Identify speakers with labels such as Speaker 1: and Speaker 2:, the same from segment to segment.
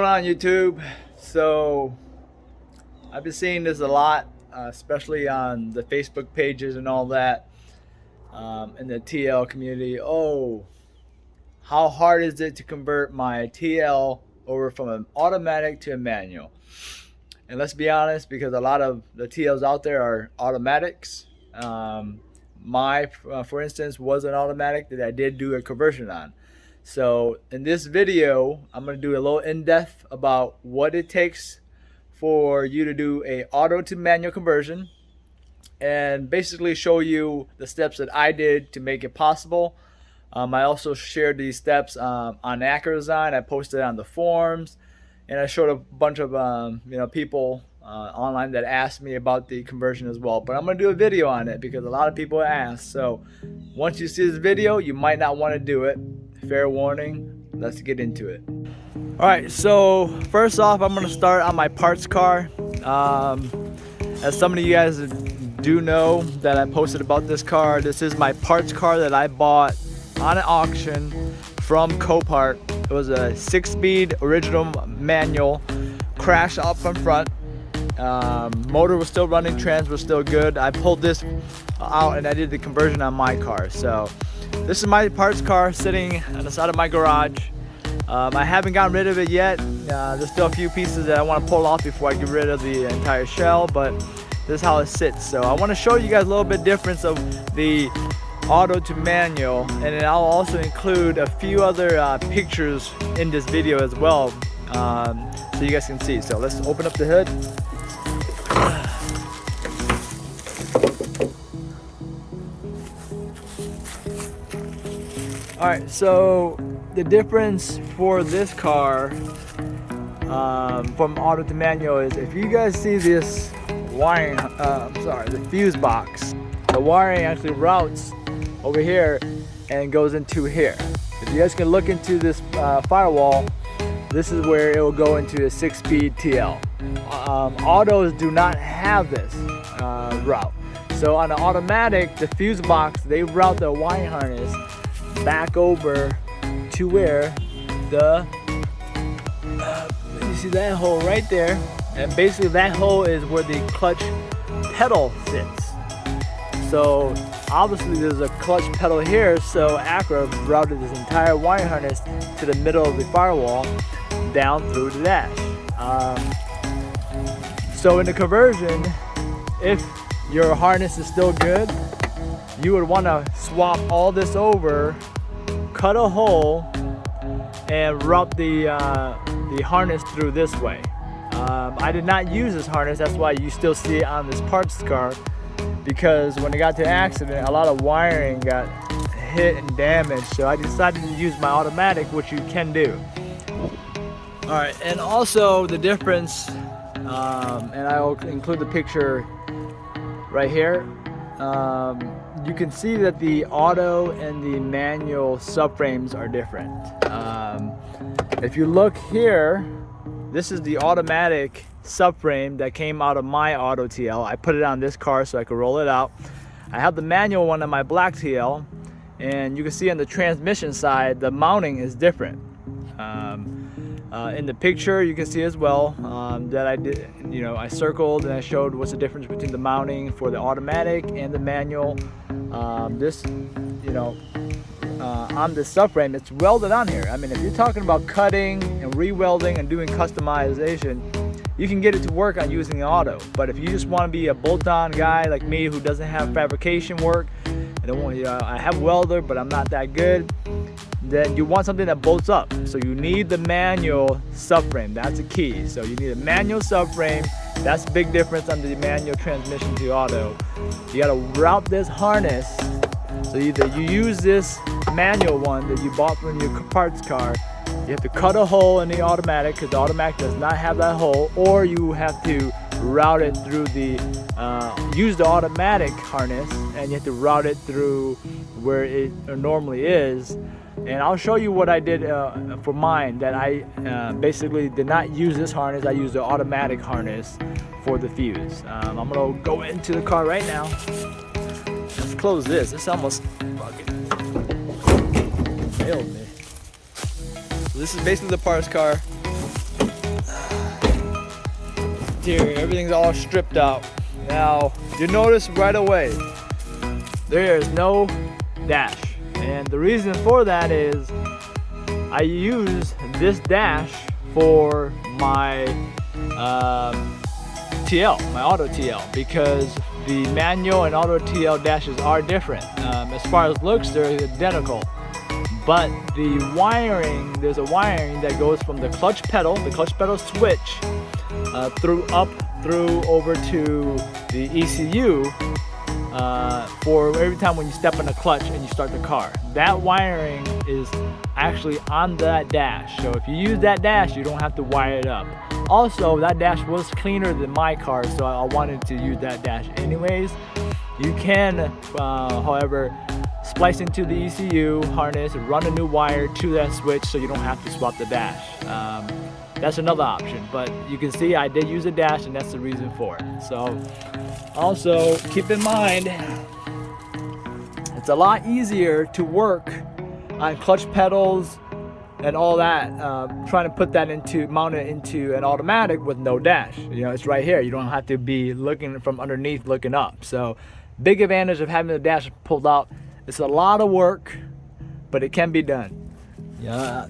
Speaker 1: on, YouTube? So I've been seeing this a lot, especially on the Facebook pages and all that, in the TL community. Oh, how hard is it to convert my TL over from an automatic to a manual? And let's be honest, because a lot of the TLs out there are automatics. For instance, was an automatic that I did do a conversion on. So in this video, I'm going to do a little in-depth about what it takes for you to do a auto to manual conversion, and basically show you the steps that I did to make it possible. I also shared these steps on Acura Design. I posted it on the forums, and I showed a bunch of people online that asked me about the conversion as well. But I'm going to do a video on it because a lot of people asked. So once you see this video, you might not want to do it. Fair warning. Let's get into it. Alright, so first off, I'm going to start on my parts car. As some of you guys do know that I posted about this car, this is my parts car that I bought on an auction from Copart. It was a 6-speed original manual, crashed up from front. Motor was still running, trans was still good. I pulled this out and I did the conversion on my car. So this is my parts car sitting on the side of my garage. I haven't gotten rid of it yet. There's still a few pieces that I want to pull off before I get rid of the entire shell, but this is how it sits. So I want to show you guys a little bit difference of the auto to manual, and then I'll also include a few other pictures in this video as well, so you guys can see. So let's open up the hood. Alright, so the difference for this car from auto to manual is, if you guys see this wiring, the fuse box, the wiring actually routes over here and goes into here. If you guys can look into this firewall, this is where it will go into a 6-speed TL. Autos do not have this route. So on an automatic, the fuse box, they route the wiring harness back over to where the you see that hole right there, and basically that hole is where the clutch pedal sits. So obviously there's a clutch pedal here, so Acura routed this entire wiring harness to the middle of the firewall down through the dash. So in the conversion, if your harness is still good, you would want to swap all this over, cut a hole, and route the harness through this way. I did not use this harness, that's why you still see it on this parts car, because when it got to the accident, a lot of wiring got hit and damaged, so I decided to use my automatic, which you can do. Alright, and also the difference, and I'll include the picture right here. You can see that the auto and the manual subframes are different. If you look here, this is the automatic subframe that came out of my auto TL. I put it on this car so I could roll it out. I have the manual one on my black TL, and you can see on the transmission side the mounting is different. In the picture you can see as well that I did, I circled and I showed what's the difference between the mounting for the automatic and the manual. On this subframe, it's welded on here. I mean, if you're talking about cutting and re-welding and doing customization, you can get it to work on using an auto. But if you just want to be a bolt-on guy like me who doesn't have fabrication work, I have a welder but I'm not that good, then you want something that bolts up. So you need the manual subframe. That's the key. So you need a manual subframe. That's a big difference on the manual transmission to auto. You gotta route this harness. So either you use this manual one that you bought from your parts car, you have to cut a hole in the automatic because the automatic does not have that hole, or you have to route it through use the automatic harness and you have to route it through where it normally is. And I'll show you what I did for mine, that I basically did not use this harness. I used the automatic harness for the fuse. I'm gonna go into the car right now. Let's close this. This almost fucking failed me. So this is basically the parts car. interior, everything's all stripped out. Now, you notice right away, there is no dash. And the reason for that is I use this dash for my TL, my auto TL, because the manual and auto TL dashes are different. As far as looks, they're identical. But the wiring, there's a wiring that goes from the clutch pedal switch, through over to the ECU, for every time when you step in the clutch and you start the car. That wiring is actually on that dash. So if you use that dash, you don't have to wire it up. Also, that dash was cleaner than my car, so I wanted to use that dash anyways. You can, however, splice into the ECU harness, run a new wire to that switch so you don't have to swap the dash. That's another option, but you can see I did use a dash, and that's the reason for it. So also keep in mind, it's a lot easier to work on clutch pedals and all that, trying to put that mount it into an automatic with no dash. You know, it's right here. You don't have to be looking from underneath looking up. So big advantage of having the dash pulled out. It's a lot of work, but it can be done.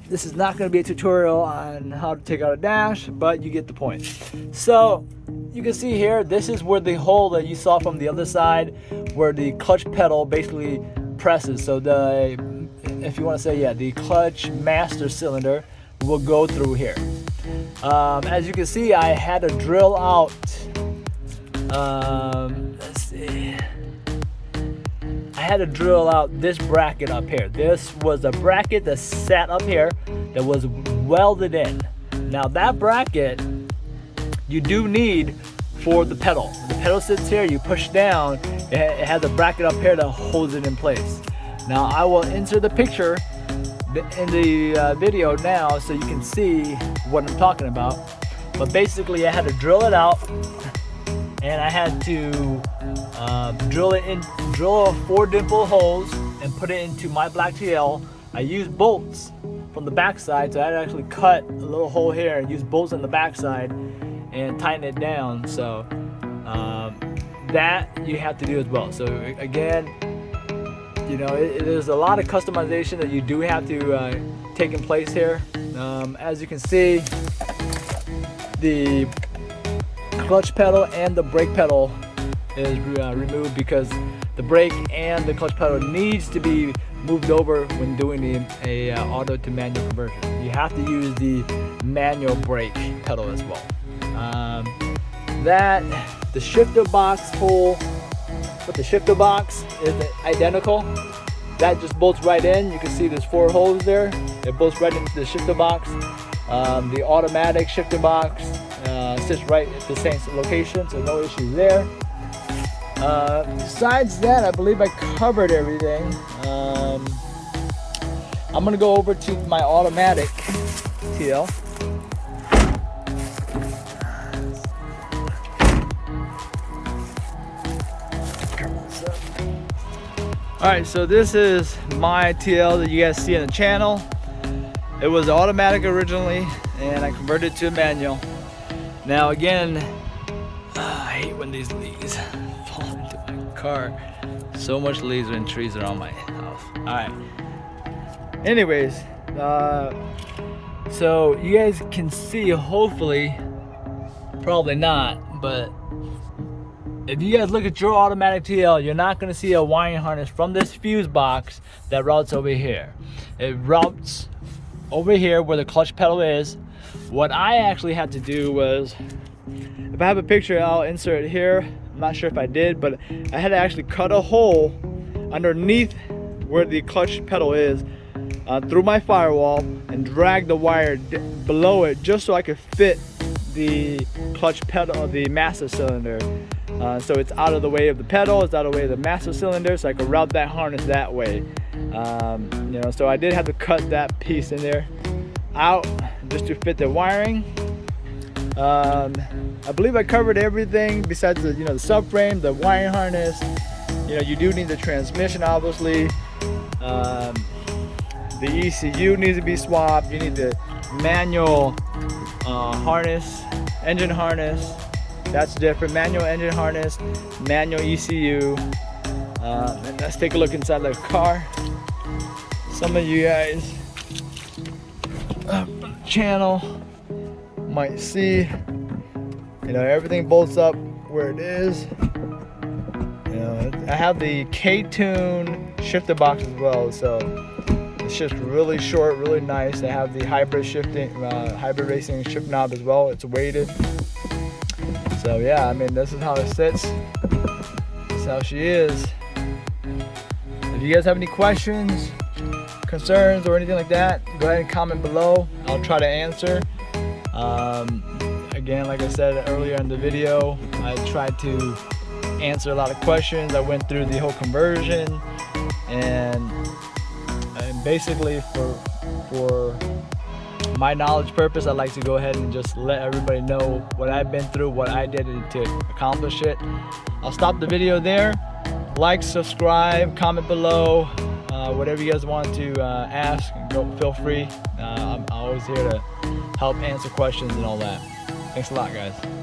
Speaker 1: This is not going to be a tutorial on how to take out a dash, but you get the point. So you can see here, this is where the hole that you saw from the other side, where the clutch pedal basically presses. So if you want to say, yeah, the clutch master cylinder will go through here. As you can see, I had to drill out, let's see, I had to drill out this bracket up here. This was a bracket that sat up here that was welded in. Now that bracket you do need for the pedal. The pedal sits here, you push down, it has a bracket up here that holds it in place. Now I will insert the picture in the video now so you can see what I'm talking about. But basically I had to drill it out, and I had to drill 4 dimple holes and put it into my black TL. I used bolts from the backside, so I had to actually cut a little hole here and use bolts on the backside and tighten it down. So that you have to do as well. So again, you know, there's a lot of customization that you do have to take in place here. As you can see, the clutch pedal and the brake pedal is removed because the brake and the clutch pedal needs to be moved over when doing a auto to manual conversion. You have to use the manual brake pedal as well. The shifter box hole with the shifter box is identical. That just bolts right in. You can see there's 4 holes there. It bolts right into the shifter box. The automatic shifter box sits right at the same location, so no issue there. Besides that, I believe I covered everything. I'm gonna go over to my automatic TL. Alright, so this is my TL that you guys see on the channel. It was automatic originally, and I converted it to a manual. Now again, I hate when these leaves fall into my car. So much leaves when trees are on my house. Alright. Anyways, so you guys can see, hopefully, probably not, but if you guys look at your automatic TL, you're not going to see a wiring harness from this fuse box that routes over here. It routes over here where the clutch pedal is. What I actually had to do was, if I have a picture, I'll insert it here. I'm not sure if I did, but I had to actually cut a hole underneath where the clutch pedal is through my firewall and drag the wire below it just so I could fit the clutch pedal, the master cylinder. So it's out of the way of the pedal, it's out of the way of the master cylinder, so I could route that harness that way. You know, so I did have to cut that piece in there out just to fit the wiring. I believe I covered everything besides the, you know, the subframe, the wiring harness. You know, you do need the transmission, obviously. The ECU needs to be swapped. You need the manual harness, engine harness. That's different. Manual engine harness, manual ECU. And let's take a look inside the car. Some of you guys on the channel might see, you know, everything bolts up where it is. You know, I have the K-Tune shifter box as well, so it's just really short, really nice. They have the hybrid shifting, hybrid racing shift knob as well. It's weighted. So yeah, I mean, this is how it sits. This is how she is. If you guys have any questions, concerns, or anything like that, go ahead and comment below. I'll try to answer. Again, like I said earlier in the video, I tried to answer a lot of questions. I went through the whole conversion, and basically for my knowledge purpose, I like to go ahead and just let everybody know what I've been through, what I did to accomplish it. I'll stop the video there. Like, subscribe, comment below, whatever you guys want to ask, feel free. I'm always here to help answer questions and all that. Thanks a lot, guys.